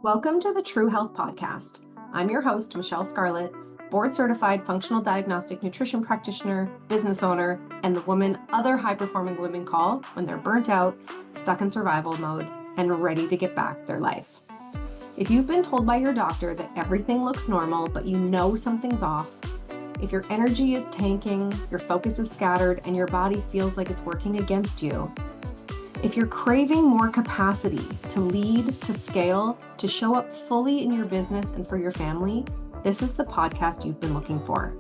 Welcome to the True Health Podcast. I'm your host, Michelle Scarlett, board-certified functional diagnostic nutrition practitioner, business owner, and the woman other high-performing women call when they're burnt out, stuck in survival mode, and ready to get back their life. If you've been told by your doctor that everything looks normal, but you know something's off, if your energy is tanking, your focus is scattered, and your body feels like it's working against you, if you're craving more capacity to lead, to scale, to show up fully in your business and for your family, this is the podcast you've been looking for.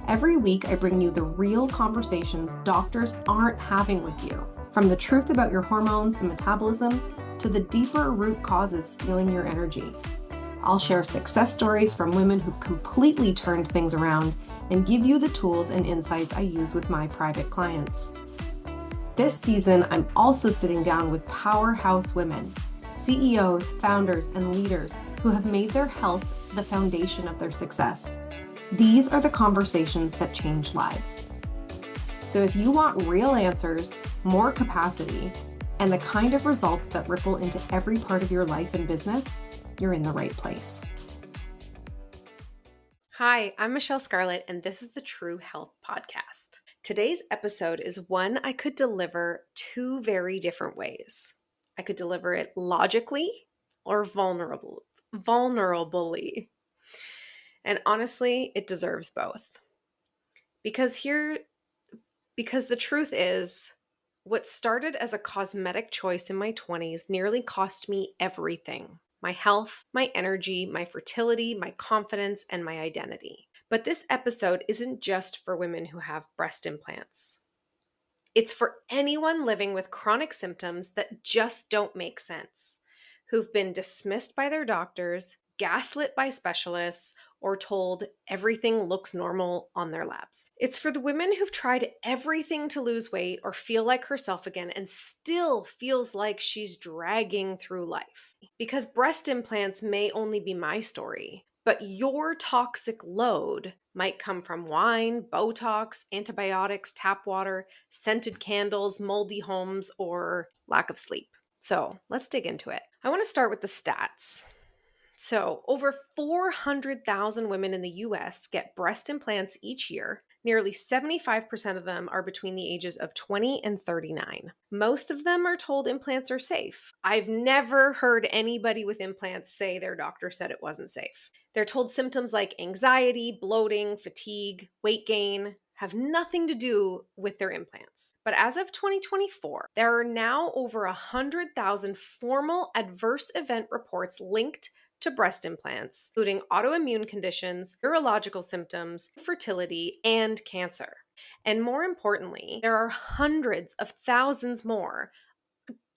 Every week, I bring you the real conversations doctors aren't having with you, from the truth about your hormones and metabolism to the deeper root causes stealing your energy. I'll share success stories from women who've completely turned things around and give you the tools and insights I use with my private clients. This season, I'm also sitting down with powerhouse women, CEOs, founders, and leaders who have made their health the foundation of their success. These are the conversations that change lives. So if you want real answers, more capacity, and the kind of results that ripple into every part of your life and business, you're in the right place. Hi, I'm Michelle Scarlett, and this is the True Health Podcast. Today's episode is one I could deliver two very different ways. I could deliver it logically or vulnerably. And honestly, it deserves both. Because the truth is, what started as a cosmetic choice in my 20s nearly cost me everything. My health, my energy, my fertility, my confidence, and my identity. But this episode isn't just for women who have breast implants. It's for anyone living with chronic symptoms that just don't make sense, who've been dismissed by their doctors, gaslit by specialists, or told everything looks normal on their labs. It's for the women who've tried everything to lose weight or feel like herself again and still feels like she's dragging through life. Because breast implants may only be my story, but your toxic load might come from wine, Botox, antibiotics, tap water, scented candles, moldy homes, or lack of sleep. So let's dig into it. I want to start with the stats. So over 400,000 women in the US get breast implants each year. Nearly 75% of them are between the ages of 20 and 39. Most of them are told implants are safe. I've never heard anybody with implants say their doctor said it wasn't safe. They're told symptoms like anxiety, bloating, fatigue, weight gain have nothing to do with their implants. But as of 2024, there are now over 100,000 formal adverse event reports linked to breast implants, including autoimmune conditions, urological symptoms, infertility, and cancer. And more importantly, there are hundreds of thousands more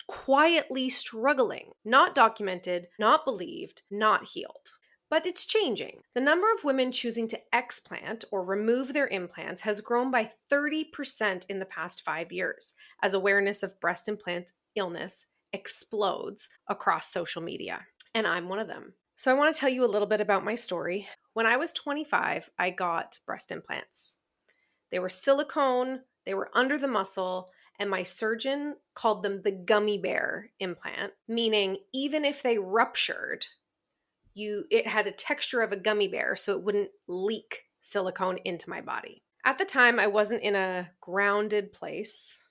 quietly struggling, not documented, not believed, not healed. But it's changing. The number of women choosing to explant or remove their implants has grown by 30% in the past 5 years as awareness of breast implant illness explodes across social media. And I'm one of them. So I want to tell you a little bit about my story. When I was 25, I got breast implants. They were silicone, they were under the muscle, and my surgeon called them the gummy bear implant, meaning even if they ruptured, it had a texture of a gummy bear so it wouldn't leak silicone into my body. At the time, I wasn't in a grounded place.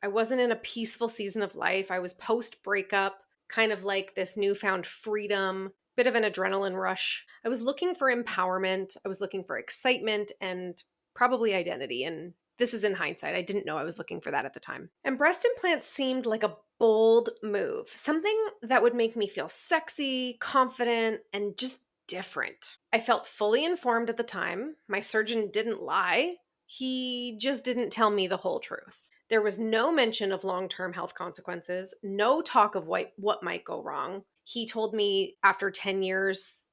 I wasn't in a peaceful season of life. I was post-breakup, kind of like this newfound freedom, bit of an adrenaline rush. I was looking for empowerment. I was looking for excitement and probably identity. And this is in hindsight. I didn't know I was looking for that at the time. And breast implants seemed like a bold move, something that would make me feel sexy, confident, and just different. I felt fully informed at the time. My surgeon didn't lie. He just didn't tell me the whole truth. There was no mention of long-term health consequences, no talk of what might go wrong. He told me after 10 years,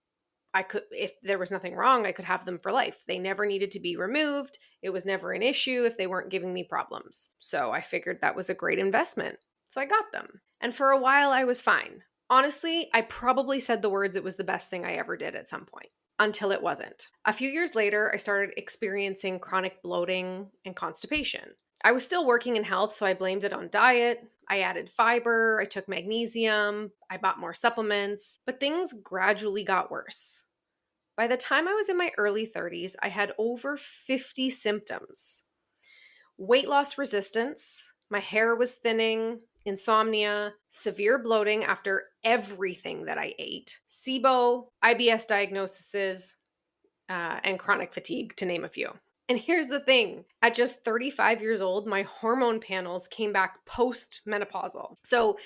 if there was nothing wrong, I could have them for life. They never needed to be removed. It was never an issue if they weren't giving me problems. So I figured that was a great investment. So I got them. And for a while, I was fine. Honestly, I probably said the words it was the best thing I ever did at some point. Until it wasn't. A few years later, I started experiencing chronic bloating and constipation. I was still working in health, so I blamed it on diet. I added fiber, I took magnesium, I bought more supplements, but things gradually got worse. By the time I was in my early 30s, I had over 50 symptoms. Weight loss resistance, my hair was thinning, insomnia, severe bloating after everything that I ate, SIBO, IBS diagnoses, and chronic fatigue, to name a few. And here's the thing, at just 35 years old, my hormone panels came back post-menopausal. So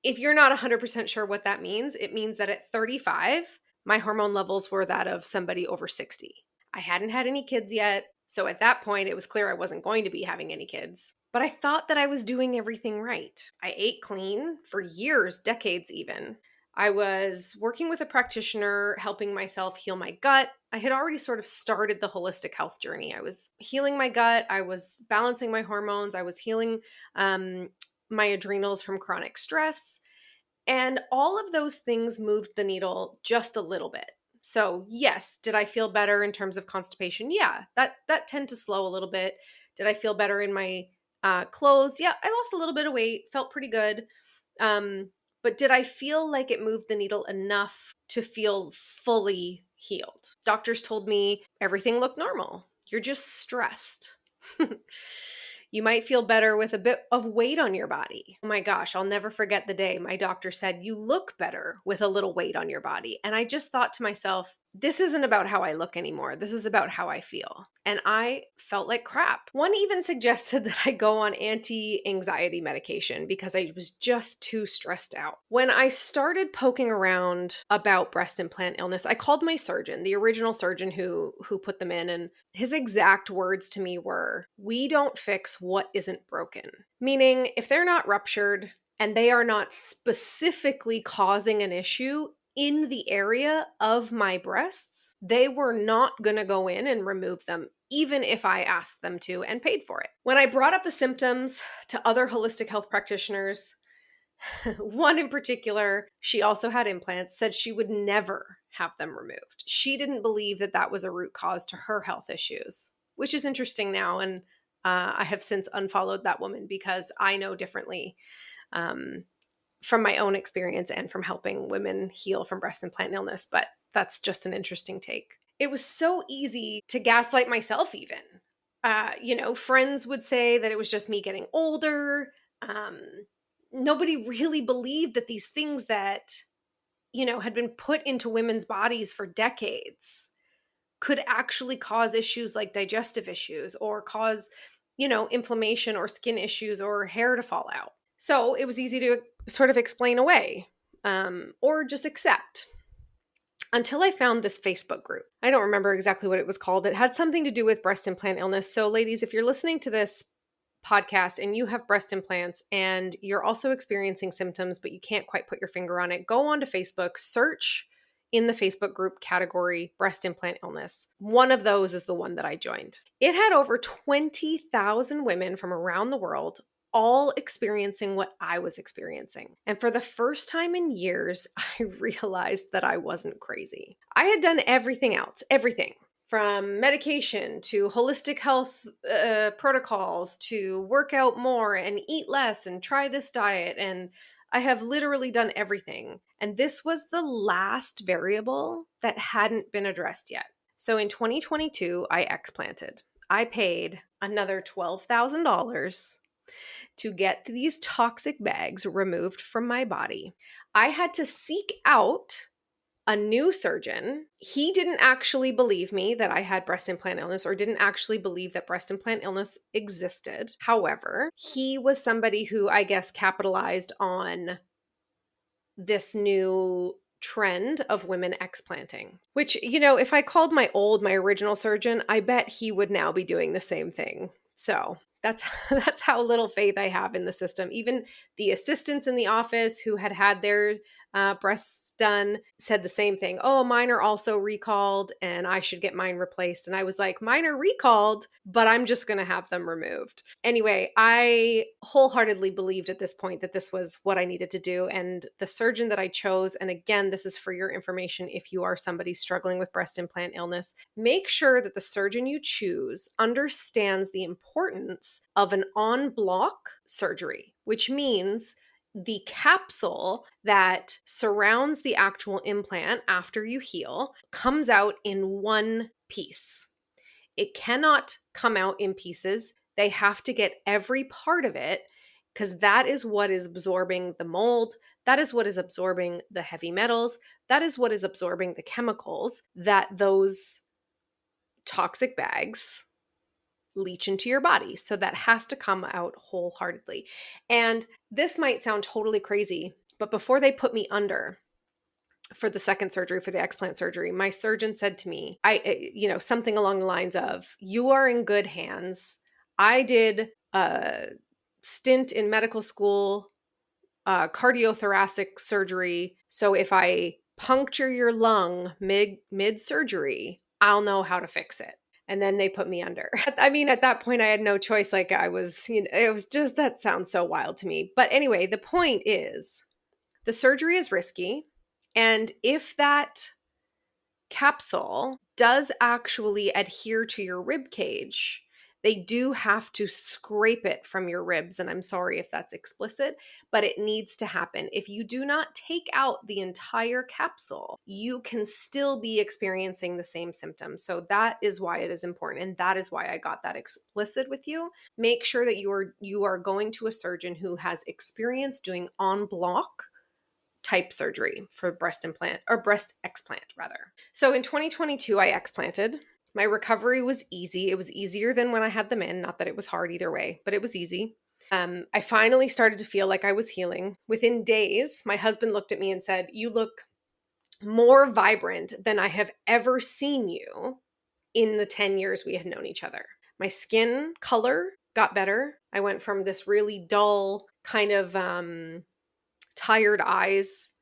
if you're not 100% sure what that means, it means that at 35, my hormone levels were that of somebody over 60. I hadn't had any kids yet, so at that point, it was clear I wasn't going to be having any kids. But I thought that I was doing everything right. I ate clean for years, decades even. I was working with a practitioner, helping myself heal my gut. I had already sort of started the holistic health journey. I was healing my gut. I was balancing my hormones. I was healing my adrenals from chronic stress. And all of those things moved the needle just a little bit. So, yes, did I feel better in terms of constipation? Yeah, that tended to slow a little bit. Did I feel better in my clothes? Yeah, I lost a little bit of weight, felt pretty good. But did I feel like it moved the needle enough to feel fully healed? Doctors told me everything looked normal. You're just stressed. You might feel better with a bit of weight on your body. Oh my gosh, I'll never forget the day my doctor said, you look better with a little weight on your body. And I just thought to myself, this isn't about how I look anymore. This is about how I feel. And I felt like crap. One even suggested that I go on anti-anxiety medication because I was just too stressed out. When I started poking around about breast implant illness, I called my surgeon, the original surgeon who put them in, and his exact words to me were, we don't fix what isn't broken. Meaning, if they're not ruptured and they are not specifically causing an issue in the area of my breasts, they were not going to go in and remove them, even if I asked them to and paid for it. When I brought up the symptoms to other holistic health practitioners, one in particular, she also had implants, said she would never have them removed. She didn't believe that that was a root cause to her health issues, which is interesting now. And I have since unfollowed that woman because I know differently from my own experience and from helping women heal from breast implant illness. But that's just an interesting take. It was so easy to gaslight myself even. Friends would say that it was just me getting older. Nobody really believed that these things that, had been put into women's bodies for decades could actually cause issues like digestive issues or cause, inflammation or skin issues or hair to fall out. So it was easy to sort of explain away or just accept until I found this Facebook group. I don't remember exactly what it was called. It had something to do with breast implant illness. So ladies, if you're listening to this podcast and you have breast implants and you're also experiencing symptoms, but you can't quite put your finger on it, go onto Facebook, search in the Facebook group category, breast implant illness. One of those is the one that I joined. It had over 20,000 women from around the world all experiencing what I was experiencing. And for the first time in years, I realized that I wasn't crazy. I had done everything else, everything from medication to holistic health protocols to work out more and eat less and try this diet. And I have literally done everything. And this was the last variable that hadn't been addressed yet. So in 2022, I explanted. I paid another $12,000 to get these toxic bags removed from my body. I had to seek out a new surgeon. He didn't actually believe me that I had breast implant illness or didn't actually believe that breast implant illness existed. However, he was somebody who I guess capitalized on this new trend of women explanting, which, if I called my original surgeon, I bet he would now be doing the same thing. So that's how little faith I have in the system. Even the assistants in the office who had their breasts done said the same thing. Oh, mine are also recalled and I should get mine replaced. And I was like, mine are recalled, but I'm just going to have them removed. Anyway, I wholeheartedly believed at this point that this was what I needed to do. And the surgeon that I chose, and again, this is for your information if you are somebody struggling with breast implant illness, make sure that the surgeon you choose understands the importance of an en bloc surgery, which means the capsule that surrounds the actual implant after you heal comes out in one piece. It cannot come out in pieces. They have to get every part of it because that is what is absorbing the mold. That is what is absorbing the heavy metals. That is what is absorbing the chemicals that those toxic bags leach into your body. So that has to come out wholeheartedly. And this might sound totally crazy, but before they put me under for the second surgery, for the explant surgery, my surgeon said to me, something along the lines of, you are in good hands. I did a stint in medical school, cardiothoracic surgery. So if I puncture your lung mid surgery, I'll know how to fix it. And then they put me under. I mean, at that point, I had no choice. Like I was, it was just, that sounds so wild to me. But anyway, the point is the surgery is risky. And if that capsule does actually adhere to your rib cage, they do have to scrape it from your ribs. And I'm sorry if that's explicit, but it needs to happen. If you do not take out the entire capsule, you can still be experiencing the same symptoms. So that is why it is important. And that is why I got that explicit with you. Make sure that you are going to a surgeon who has experience doing en bloc type surgery for breast implant or breast explant rather. So in 2022, I explanted. My recovery was easy. It was easier than when I had them in. Not that it was hard either way, but it was easy. I finally started to feel like I was healing. Within days, my husband looked at me and said, "You look more vibrant than I have ever seen you in the 10 years we had known each other." My skin color got better. I went from this really dull kind of tired eyes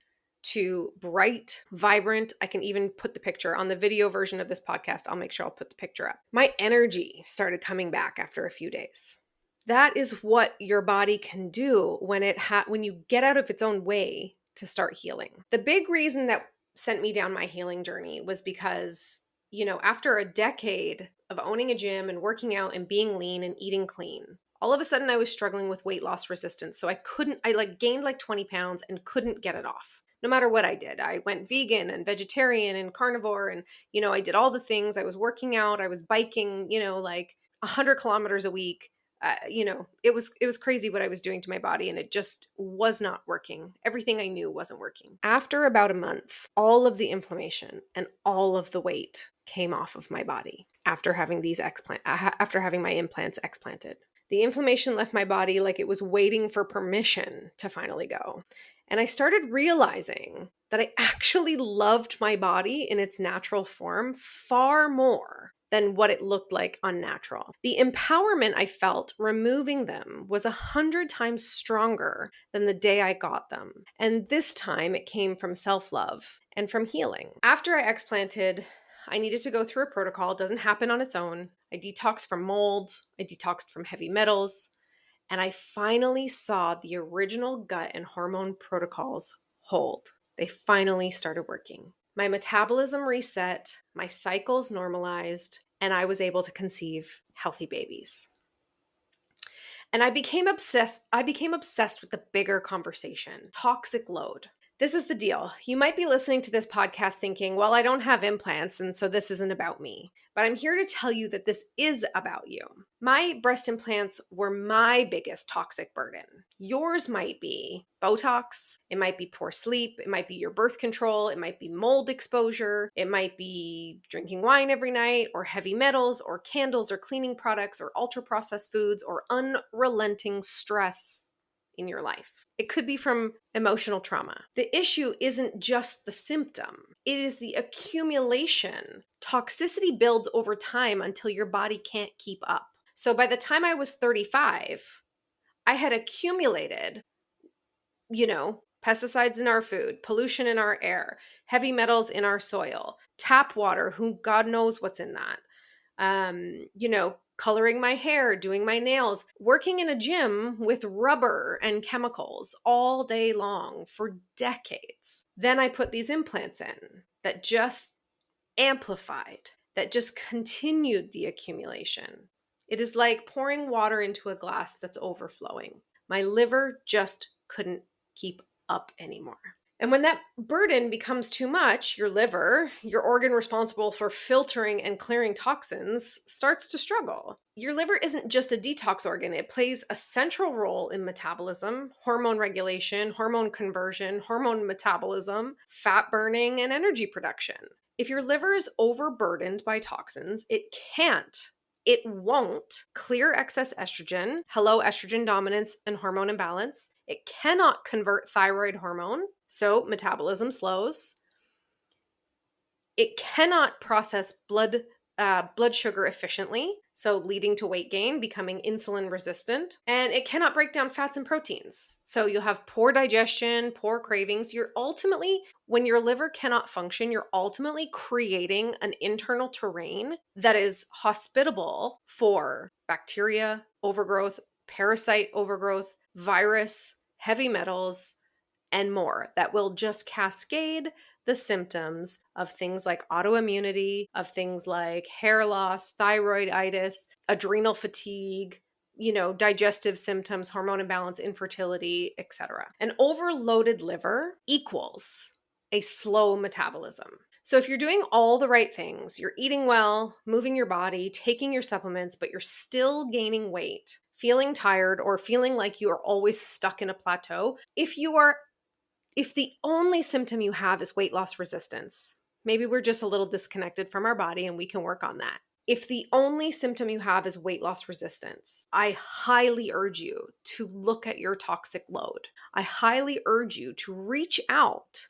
to bright, vibrant. I can even put the picture on the video version of this podcast. I'll make sure I'll put the picture up. My energy started coming back after a few days. That is what your body can do when when you get out of its own way to start healing. The big reason that sent me down my healing journey was because, after a decade of owning a gym and working out and being lean and eating clean, all of a sudden I was struggling with weight loss resistance. So I gained like 20 pounds and couldn't get it off. No matter what I did, I went vegan and vegetarian and carnivore and, I did all the things. I was working out, I was biking, like 100 kilometers a week. It was crazy what I was doing to my body and it just was not working. Everything I knew wasn't working. After about a month, all of the inflammation and all of the weight came off of my body after having after having my implants explanted. The inflammation left my body like it was waiting for permission to finally go. And I started realizing that I actually loved my body in its natural form far more than what it looked like unnatural. The empowerment I felt removing them was 100 times stronger than the day I got them. And this time it came from self-love and from healing. After I explanted, I needed to go through a protocol. It doesn't happen on its own. I detoxed from mold. I detoxed from heavy metals. And I finally saw the original gut and hormone protocols hold. They finally started working. My metabolism reset, my cycles normalized, and I was able to conceive healthy babies. And I became obsessed with the bigger conversation, toxic load. This is the deal. You might be listening to this podcast thinking, well, I don't have implants, and so this isn't about me. But I'm here to tell you that this is about you. My breast implants were my biggest toxic burden. Yours might be Botox. It might be poor sleep. It might be your birth control. It might be mold exposure. It might be drinking wine every night, or heavy metals, or candles, or cleaning products, or ultra-processed foods, or unrelenting stress in your life. It could be from emotional trauma. The issue isn't just the symptom. It is the accumulation. Toxicity builds over time until your body can't keep up. So by the time I was 35, I had accumulated, pesticides in our food, pollution in our air, heavy metals in our soil, tap water, who God knows what's in that. Coloring my hair, doing my nails, working in a gym with rubber and chemicals all day long for decades. Then I put these implants in that just amplified, that just continued the accumulation. It is like pouring water into a glass that's overflowing. My liver just couldn't keep up anymore. And when that burden becomes too much, your liver, your organ responsible for filtering and clearing toxins, starts to struggle. Your liver isn't just a detox organ. It plays a central role in metabolism, hormone regulation, hormone conversion, hormone metabolism, fat burning, and energy production. If your liver is overburdened by toxins, it won't clear excess estrogen, hello estrogen dominance and hormone imbalance. It cannot convert thyroid hormone, so metabolism slows. It cannot process blood sugar efficiently, so leading to weight gain, becoming insulin resistant. And it cannot break down fats and proteins. So you'll have poor digestion, poor cravings. When your liver cannot function, you're ultimately creating an internal terrain that is hospitable for bacteria overgrowth, parasite overgrowth, virus, heavy metals, and more that will just cascade the symptoms of things like autoimmunity, of things like hair loss, thyroiditis, adrenal fatigue, digestive symptoms, hormone imbalance, infertility, etc. An overloaded liver equals a slow metabolism. So if you're doing all the right things, you're eating well, moving your body, taking your supplements, but you're still gaining weight, feeling tired, or feeling like you are always stuck in a plateau, if the only symptom you have is weight loss resistance, maybe we're just a little disconnected from our body and we can work on that. If the only symptom you have is weight loss resistance, I highly urge you to look at your toxic load. I highly urge you to reach out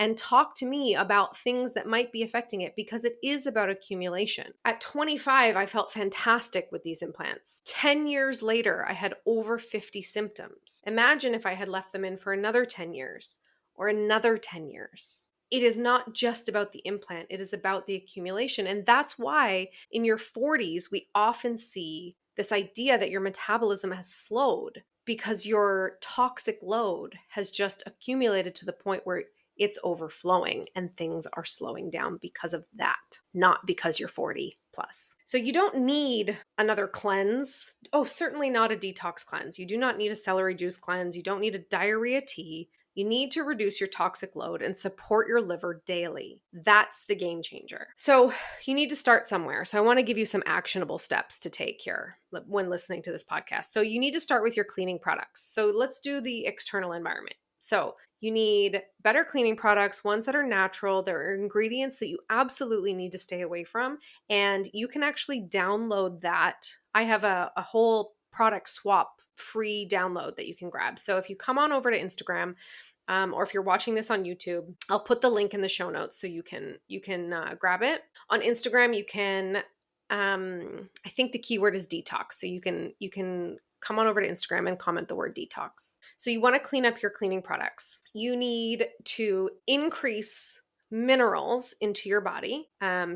and talk to me about things that might be affecting it, because it is about accumulation. At 25, I felt fantastic with these implants. 10 years later, I had over 50 symptoms. Imagine if I had left them in for another 10 years or another 10 years. It is not just about the implant, it is about the accumulation. And that's why in your 40s, we often see this idea that your metabolism has slowed because your toxic load has just accumulated to the point where it's overflowing and things are slowing down because of that, not because you're 40 plus. So you don't need another cleanse. Oh, certainly not a detox cleanse. You do not need a celery juice cleanse. You don't need a diarrhea tea. You need to reduce your toxic load and support your liver daily. That's the game changer. So you need to start somewhere. So I want to give you some actionable steps to take here when listening to this podcast. So you need to start with your cleaning products. So let's do the external environment. So you need better cleaning products, ones that are natural. There are ingredients that you absolutely need to stay away from. And you can actually download that. I have a whole product swap free download that you can grab. So if you come on over to Instagram, or if you're watching this on YouTube, I'll put the link in the show notes so you can grab it. On Instagram, you can, I think the keyword is detox. So you can come on over to Instagram and comment the word detox. So you want to clean up your cleaning products. You need to increase minerals into your body,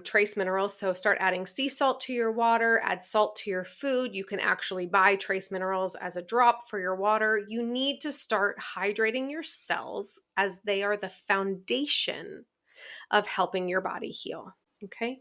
trace minerals. So start adding sea salt to your water, add salt to your food. You can actually buy trace minerals as a drop for your water. You need to start hydrating your cells, as they are the foundation of helping your body heal. Okay.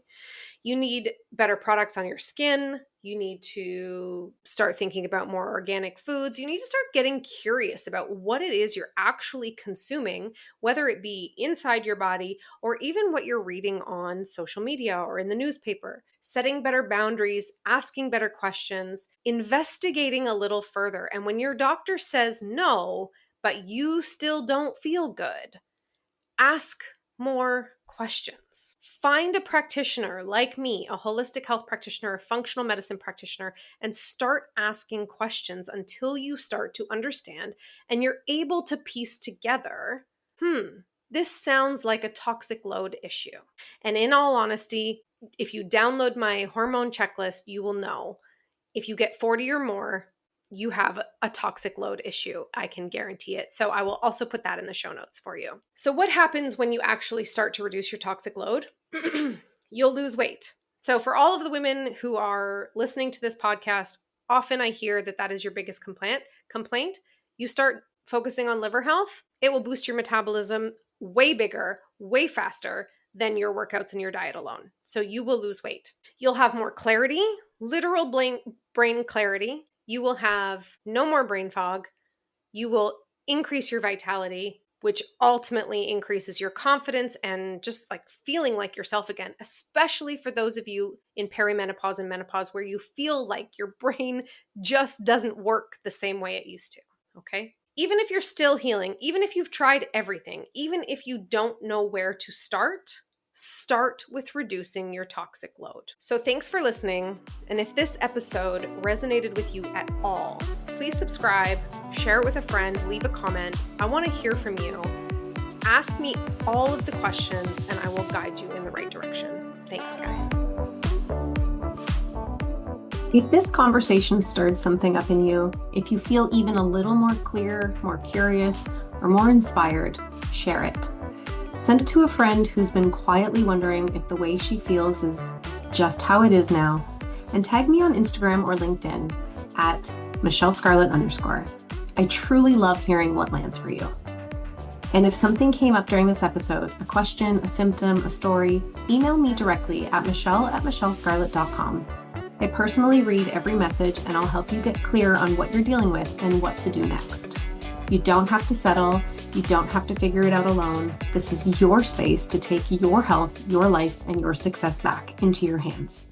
You need better products on your skin. You need to start thinking about more organic foods. You need to start getting curious about what it is you're actually consuming, whether it be inside your body or even what you're reading on social media or in the newspaper. Setting better boundaries, asking better questions, investigating a little further. And when your doctor says no, but you still don't feel good, ask more questions. Find a practitioner like me, a holistic health practitioner, a functional medicine practitioner, and start asking questions until you start to understand and you're able to piece together, this sounds like a toxic load issue. And in all honesty, if you download my hormone checklist, you will know if you get 40 or more, you have a toxic load issue. I can guarantee it. So I will also put that in the show notes for you. So what happens when you actually start to reduce your toxic load? You'll lose weight. So for all of the women who are listening to this podcast, often I hear that is your biggest complaint. You start focusing on liver health, it will boost your metabolism way bigger, way faster than your workouts and your diet alone. So you will lose weight. You'll have more clarity, literal brain clarity. You will have no more brain fog. You will increase your vitality, which ultimately increases your confidence and just like feeling like yourself again, especially for those of you in perimenopause and menopause where you feel like your brain just doesn't work the same way it used to. Okay? Even if you're still healing, even if you've tried everything, even if you don't know where to start with reducing your toxic load. So thanks for listening. And if this episode resonated with you at all, please subscribe, share it with a friend, leave a comment. I want to hear from you. Ask me all of the questions and I will guide you in the right direction. Thanks, guys. If this conversation stirred something up in you, if you feel even a little more clear, more curious, or more inspired, share it. Send it to a friend who's been quietly wondering if the way she feels is just how it is now, and tag me on Instagram or LinkedIn at @MichelleScarlett_. I truly love hearing what lands for you. And if something came up during this episode, a question, a symptom, a story, email me directly at michelle@michellescarlett.com. I personally read every message and I'll help you get clear on what you're dealing with and what to do next. You don't have to settle. You don't have to figure it out alone. This is your space to take your health, your life, and your success back into your hands.